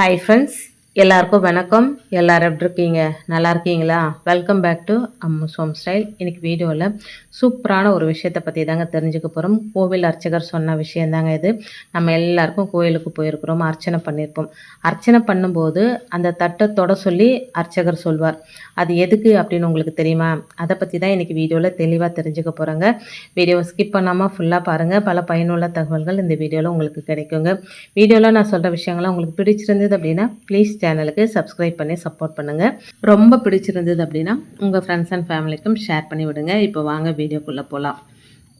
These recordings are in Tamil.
ஹாய் ஃப்ரெண்ட்ஸ், எல்லாருக்கும் வணக்கம். எல்லாரும் எப்படி இருக்கீங்க? நல்லா இருக்கீங்களா? Welcome back to Ammu's home style. இன்னைக்கு வீடியோவில் சூப்பரான ஒரு விஷயத்தை பற்றி தாங்க தெரிஞ்சுக்க போகிறோம். கோவில் அர்ச்சகர் சொன்ன விஷயந்தாங்க இது. நம்ம எல்லாருக்கும் கோயிலுக்கு போயிருக்கிறோம், அர்ச்சனை பண்ணியிருப்போம். அர்ச்சனை பண்ணும்போது அந்த தட்டை தொட சொல்லி அர்ச்சகர் சொல்வார். அது எதுக்கு அப்படின்னு உங்களுக்கு தெரியுமா? அதை பற்றி தான் இன்றைக்கி வீடியோவில் தெளிவாக தெரிஞ்சுக்க போகிறோங்க. வீடியோவை ஸ்கிப் பண்ணாமல் ஃபுல்லாக பாருங்கள். பல பயனுள்ள தகவல்கள் இந்த வீடியோவில் உங்களுக்கு கிடைக்குங்க. வீடியோவில் நான் சொல்கிற விஷயங்கள்லாம் உங்களுக்கு பிடிச்சிருந்தது அப்படின்னா ப்ளீஸ் சேனலுக்கு சப்ஸ்கிரைப் பண்ணி சப்போர்ட் பண்ணுங்கள். ரொம்ப பிடிச்சிருந்தது அப்படின்னா உங்கள் ஃப்ரெண்ட்ஸ் அண்ட் ஃபேமிலிக்கும் ஷேர் பண்ணி விடுங்க. இப்போ வாங்க வீடியோக்குள்ளே போகலாம்.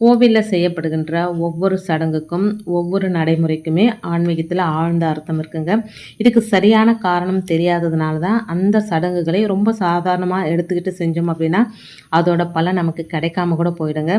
கோவிலில் செய்யப்படுகின்ற ஒவ்வொரு சடங்குக்கும் ஒவ்வொரு நடைமுறைக்குமே ஆன்மீகத்தில் ஆழ்ந்த அர்த்தம் இருக்குங்க. இதுக்கு சரியான காரணம் தெரியாததுனால தான் அந்த சடங்குகளை ரொம்ப சாதாரணமாக எடுத்துக்கிட்டு செஞ்சோம் அப்படின்னா அதோட பலன் நமக்கு கிடைக்காம கூட போயிடுங்க.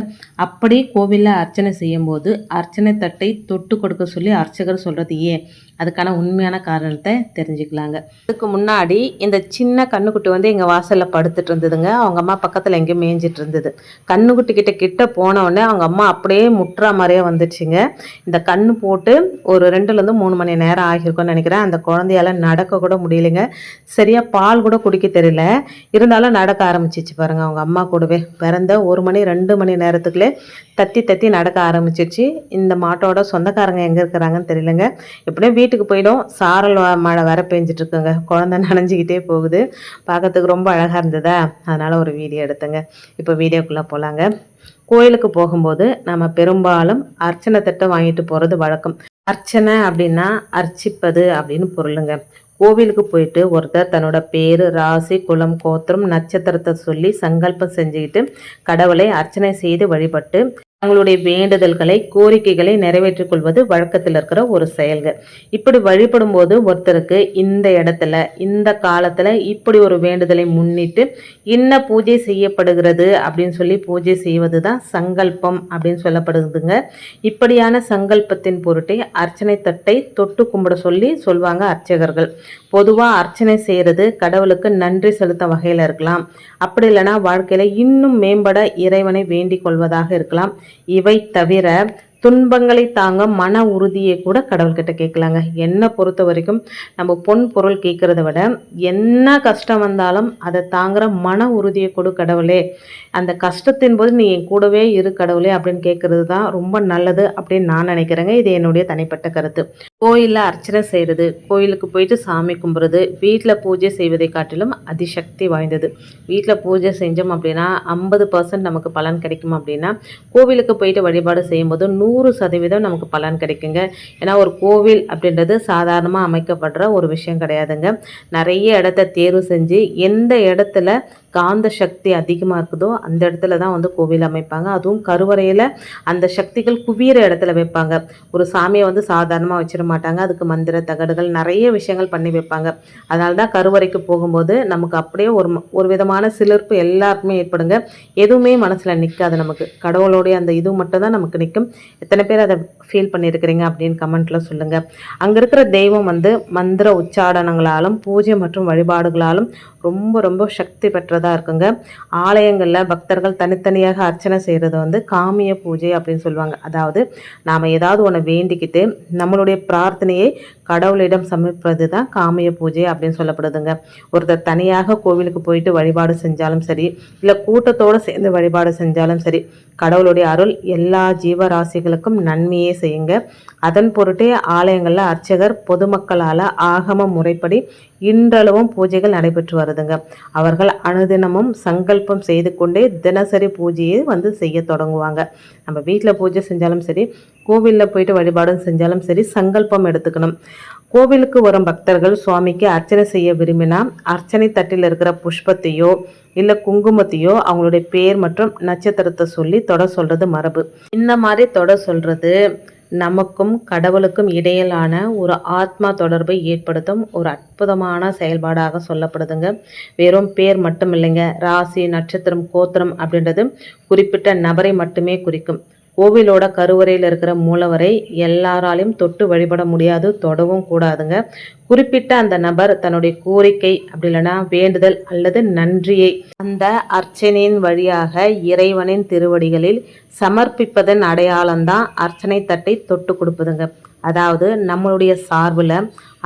அப்படி கோவிலில் அர்ச்சனை செய்யும்போது அர்ச்சனை தட்டை தொட்டு கொடுக்க சொல்லி அர்ச்சகர் சொல்கிறது ஏன்? அதுக்கான உண்மையான காரணத்தை தெரிஞ்சுக்கலாங்க. அதுக்கு முன்னாடி இந்த சின்ன கண்ணுக்குட்டி வந்து எங்கள் வாசலில் படுத்துட்டு இருந்ததுங்க. அவங்க அம்மா பக்கத்தில் எங்கேயும் மேய்ஞ்சிட்டு இருந்தது. கண்ணுக்குட்டி கிட்ட போன உடனே அவங்க அம்மா அப்படியே முட்டுற மாதிரியே வந்துடுச்சுங்க. இந்த கண்ணு போட்டு ஒரு 2லேருந்து 3 மணி நேரம் ஆகியிருக்கும்னு நினைக்கிறேன். அந்த குழந்தையால் நடக்க கூட முடியலைங்க. சரியாக பால் கூட குடிக்க தெரியல. இருந்தாலும் நடக்க ஆரம்பிச்சிச்சு பாருங்கள். அவங்க அம்மா கூடவே பிறந்த 1 மணி 2 மணி நேரத்துக்குள்ளே தத்தி நடக்க ஆரம்பிச்சிருச்சு. இந்த மாட்டோட சொந்தக்காரங்க எங்கே இருக்கிறாங்கன்னு தெரியலங்க. எப்படியும் வீட்டுக்கு போயிடும். சாரல் மழை வர பெஞ்சிட்டு இருக்குங்க. குழந்தை நனைஞ்சிக்கிட்டே போகுது. பார்க்கறதுக்கு ரொம்ப அழகாக இருந்ததா, அதனால் ஒரு வீடியோ எடுத்துங்க. இப்போ வீடியோக்குள்ளே போகலாங்க. கோயிலுக்கு போகும்போது நம்ம பெரும்பாலும் அர்ச்சனை தட்டை வாங்கிட்டு போகிறது வழக்கம். அர்ச்சனை அப்படின்னா அர்ச்சிப்பது அப்படின்னு பொருளுங்க. கோவிலுக்கு போயிட்டு ஒருத்தர் தன்னோட பேர், ராசி, குலம், கோத்திரம், நட்சத்திரத்தை சொல்லி சங்கல்பம் செஞ்சுக்கிட்டு கடவுளை அர்ச்சனை செய்து வழிபட்டு தங்களுடைய வேண்டுதல்களை, கோரிக்கைகளை நிறைவேற்றிக் கொள்வது வழக்கத்தில் இருக்கிற ஒரு செயல்கள். இப்படி வழிபடும் போது ஒருத்தருக்கு இந்த இடத்துல இந்த காலத்துல இப்படி ஒரு வேண்டுதலை முன்னிட்டு இன்ன பூஜை செய்யப்படுகிறது அப்படின்னு சொல்லி பூஜை செய்வது தான் சங்கல்பம் அப்படின்னு சொல்லப்படுதுங்க. இப்படியான சங்கல்பத்தின் பொருட்டே அர்ச்சனை தட்டை தொட்டு கும்பிட சொல்லி சொல்வாங்க அர்ச்சகர்கள். பொதுவாக அர்ச்சனை செய்கிறது கடவுளுக்கு நன்றி செலுத்த வகையில் இருக்கலாம். அப்படி இல்லைன்னா வாழ்க்கையில இன்னும் மேம்பட இறைவனை வேண்டிக் கொள்வதாக இருக்கலாம். இவை தவிர துன்பங்களை தாங்க மன உறுதியை கூட கடவுள்கிட்ட கேட்கலாங்க. என்னை பொறுத்த வரைக்கும் நம்ம பொன் பொருள் கேட்கறத விட என்ன கஷ்டம் வந்தாலும் அதை தாங்குற மன உறுதியை கொடு கடவுளே, அந்த கஷ்டத்தின் போது நீ என் கூடவே இரு கடவுளே அப்படின்னு கேட்கறது தான் ரொம்ப நல்லது அப்படின்னு நான் நினைக்கிறேங்க. இது என்னுடைய தனிப்பட்ட கருத்து. கோயிலில் அர்ச்சனை செய்கிறது, கோயிலுக்கு போயிட்டு சாமி கும்பிட்றது வீட்டில் பூஜை செய்வதை காட்டிலும் அதிசக்தி வாய்ந்தது. வீட்டில் பூஜை செஞ்சோம் அப்படின்னா 50% நமக்கு பலன் கிடைக்கும். அப்படின்னா கோவிலுக்கு போயிட்டு வழிபாடு செய்யும்போது 100% நமக்கு பலன் கிடைக்குங்க. ஏன்னா ஒரு கோவில் அப்படின்றது சாதாரணமாக அமைக்கப்படுற ஒரு விஷயம் கிடையாதுங்க. நிறைய இடத்த தேர்வு செஞ்சு எந்த இடத்துல காந்த சக்தி அதிகமாக இருக்குதோ அந்த இடத்துல தான் வந்து கோவில் அமைப்பாங்க. அதுவும் கருவறையில் அந்த சக்திகள் குவிகிற இடத்துல வைப்பாங்க. ஒரு சாமியை வந்து சாதாரணமாக வச்சிட மாட்டாங்க. அதுக்கு மந்திர தகடுகள் நிறைய விஷயங்கள் பண்ணி வைப்பாங்க. அதனால தான் கருவறைக்கு போகும்போது நமக்கு அப்படியே ஒரு விதமான சிலிர்ப்பு எல்லாருக்குமே ஏற்படுங்க. எதுவுமே மனசில் நிற்காது. நமக்கு கடவுளோடைய அந்த இது மட்டும் தான் நமக்கு நிற்கும். எத்தனை பேர் அதை ஃபீல் பண்ணியிருக்கிறீங்க அப்படின்னு கமெண்ட்டில் சொல்லுங்கள். அங்கே இருக்கிற தெய்வம் வந்து மந்திர உச்சாடனங்களாலும் பூஜை மற்றும் வழிபாடுகளாலும் ரொம்ப ரொம்ப சக்தி பெற்றதாக இருக்குங்க. ஆலயங்களில் பக்தர்கள் தனித்தனியாக அர்ச்சனை செய்கிறது வந்து காமிய பூஜை அப்படின்னு சொல்லுவாங்க. அதாவது நாம் ஏதாவது ஒன்று வேண்டிக்கிட்டு நம்மளுடைய பிரார்த்தனையை கடவுளிடம் சமர்ப்பது தான் காமிய பூஜை அப்படின்னு சொல்லப்படுதுங்க. ஒருத்தர் தனியாக கோவிலுக்கு போயிட்டு வழிபாடு செஞ்சாலும் சரி, இல்லை கூட்டத்தோடு சேர்ந்து வழிபாடு செஞ்சாலும் சரி, கடவுளுடைய அருள் எல்லா ஜீவராசிகளுக்கும் நன்மையே செய்யுங்க. அதன் பொருட்டே ஆலயங்களில் அர்ச்சகர் பொதுமக்களால் ஆகம முறைப்படி இன்றளவும் பூஜைகள் நடைபெற்று வருதுங்க. அவர்கள் அனுதினமும் சங்கல்பம் செய்து கொண்டே தினசரி பூஜையை வந்து செய்ய தொடங்குவாங்க. நம்ம வீட்டில் பூஜை செஞ்சாலும் சரி, கோவிலில் போயிட்டு வழிபாடு செஞ்சாலும் சரி, சங்கல்பம் எடுத்துக்கணும். கோவிலுக்கு வரும் பக்தர்கள் சுவாமிக்கு அர்ச்சனை செய்ய விரும்பினா அர்ச்சனை தட்டில் இருக்கிற புஷ்பத்தையோ இல்லை குங்குமத்தையோ அவங்களுடைய பேர் மற்றும் நட்சத்திரத்தை சொல்லி தொட சொல்றது மரபு. இந்த மாதிரி தொட சொல்றது நமக்கும் கடவுளுக்கும் இடையிலான ஒரு ஆத்மா தொடர்பை ஏற்படுத்தும் ஒரு அற்புதமான செயல்பாடாக சொல்லப்படுதுங்க. வெறும் பேர் மட்டும் இல்லைங்க. ராசி, நட்சத்திரம், கோத்திரம் அப்படின்றது குறிப்பிட்ட நபரை மட்டுமே குறிக்கும். கோவிலோட கருவறையில் இருக்கிற மூலவரை எல்லாராலையும் தொட்டு வழிபட முடியாது, தொடவும் கூடாதுங்க. குறிப்பிட்ட அந்த நபர் தன்னுடைய கோரிக்கை அப்படி இல்லைன்னா வேண்டுதல் அல்லது நன்றியை அந்த அர்ச்சனையின் வழியாக இறைவனின் திருவடிகளில் சமர்ப்பிப்பதன் அடையாளம்தான் அர்ச்சனை தட்டை தொட்டு கொடுப்பதுங்க. அதாவது நம்மளுடைய சார்பில்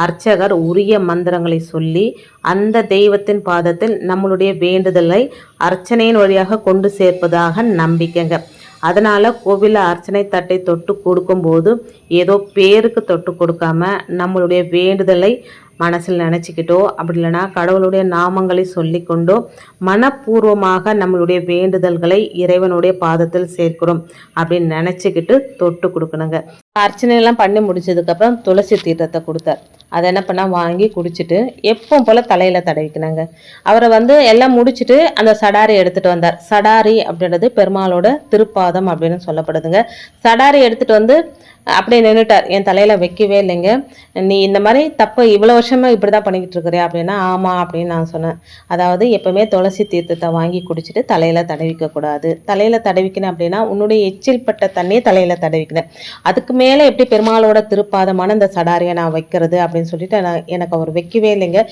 அர்ச்சகர் உரிய மந்திரங்களை சொல்லி அந்த தெய்வத்தின் பாதத்தில் நம்மளுடைய வேண்டுதலை அர்ச்சனையின் வழியாக கொண்டு சேர்ப்பதாக நம்பிக்கைங்க. அதனால் கோவிலில் அர்ச்சனை தட்டை தொட்டு கொடுக்கும்போது ஏதோ பேருக்கு தொட்டு கொடுக்காம நம்மளுடைய வேண்டுதலை மனசில் நினச்சிக்கிட்டோ அப்படி இல்லைனா கடவுளுடைய நாமங்களை சொல்லிக்கொண்டோ மனப்பூர்வமாக நம்மளுடைய வேண்டுதல்களை இறைவனுடைய பாதத்தில் சேர்க்கிறோம் அப்படின்னு நினச்சிக்கிட்டு தொட்டு கொடுக்கணுங்க. அர்ச்சனையெல்லாம் பண்ணி முடிச்சதுக்கப்புறம் துளசி தீர்த்தத்தை கொடுத்தார். அதை என்ன பண்ணால் வாங்கி குடிச்சிட்டு எப்போ போல் தலையில் தடவிக்கினாங்க. அவரை எல்லாம் முடிச்சுட்டு அந்த சடாரி எடுத்துகிட்டு வந்தார். சடாரி அப்படின்றது பெருமாளோட திருப்பாதம் அப்படின்னு சொல்லப்படுதுங்க. சடாரி எடுத்துகிட்டு அப்படியே நின்றுட்டார். என் தலையில் வைக்கவே இல்லைங்க. நீ இந்த மாதிரி தப்பு இவ்வளோ வருஷமாக இப்படி தான் பண்ணிக்கிட்டு இருக்கிறியா அப்படின்னா ஆமாம் அப்படின்னு நான் சொன்னேன். அதாவது எப்போவுமே துளசி தீர்த்தத்தை வாங்கி குடிச்சிட்டு தலையில் தடவிக்கக்கூடாது. தலையில் தடவிக்கணும் அப்படின்னா உன்னுடைய எச்சில் பட்ட தண்ணியை தலையில் தடவிக்கணும். அதுக்கு மேலே எப்படி பெருமாளோட திருப்பாதமான இந்த சடாரியை நான் வைக்கிறது அப்படின்னு சொல்லிட்டு எனக்கு அவர் வைக்கவே இல்லைங்க.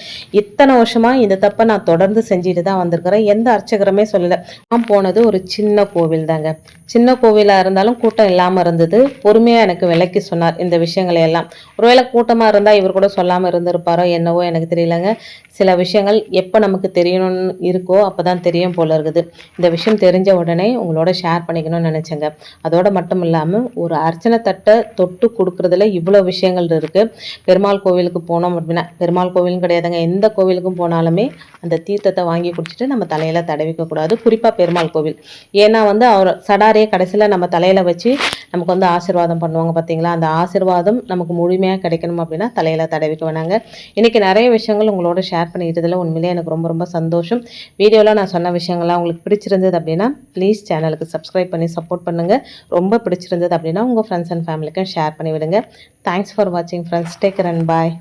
இத்தனை வருஷமாக இந்த தப்பை நான் தொடர்ந்து செஞ்சுட்டு தான் வந்திருக்கிறேன். எந்த அர்ச்சகருமே சொல்லலை. நான் போனது ஒரு சின்ன கோவில் தாங்க. சின்ன கோவிலாக இருந்தாலும் கூட்டம் இல்லாமல் இருந்தது. பொறுமையாக எனக்கு விளக்கி சொன்னார் இந்த விஷயங்களை எல்லாம். ஒருவேளை கூட்டமாக இருந்தால் இவர் கூட சொல்லாமல் இருந்திருப்பாரோ என்னவோ எனக்கு தெரியலங்க. சில விஷயங்கள் எப்போ நமக்கு தெரியணும்னு இருக்கோ அப்போ தான் தெரியும் போல இருக்குது. இந்த விஷயம் தெரிஞ்ச உடனே உங்களோட ஷேர் பண்ணிக்கணும்னு நினச்சேங்க. அதோடு மட்டும் இல்லாமல் ஒரு அர்ச்சனை தட்டை தொட்டு கொடுக்குறதுல இவ்வளோ விஷயங்கள் இருக்குது. பெருமாள் கோவிலுக்கு போனோம் அப்படின்னா, பெருமாள் கோவிலும் கிடையாதுங்க, எந்த கோவிலுக்கும் போனாலுமே அந்த தீர்த்தத்தை வாங்கி குடிச்சிட்டு நம்ம தலையில் தடவிக்கக்கூடாது. குறிப்பாக பெருமாள் கோவில். ஏன்னா அவர் சடாரியை கடைசியில் நம்ம தலையில் வச்சு நமக்கு ஆசீர்வாதம் பண்ணுவாங்க பார்த்தீங்களா. அந்த ஆசீர்வாதம் நமக்கு முழுமையாக கிடைக்கணும் அப்படின்னா தலையில் தடவிக்க வேணாங்க. இன்றைக்கி நிறைய விஷயங்கள் உங்களோட ஷேர் பண்ணிக்கிட்டதில் உண்மையிலே எனக்கு ரொம்ப ரொம்ப சந்தோஷம். வீடியோவில் நான் சொன்ன விஷயங்கள்லாம் உங்களுக்கு பிடிச்சிருந்தது அப்படின்னா ப்ளீஸ் சேனலுக்கு சப்ஸ்கிரைப் பண்ணி சப்போர்ட் பண்ணுங்கள். ரொம்ப பிடிச்சிருந்தது அப்படின்னா உங்கள் ஃப்ரெண்ட்ஸ் அண்ட் ஃபேமிலிக்கும் ஷேர் பண்ணி விடுங்க. தேங்க்ஸ் ஃபார் வாட்சிங் friends. Take care and bye.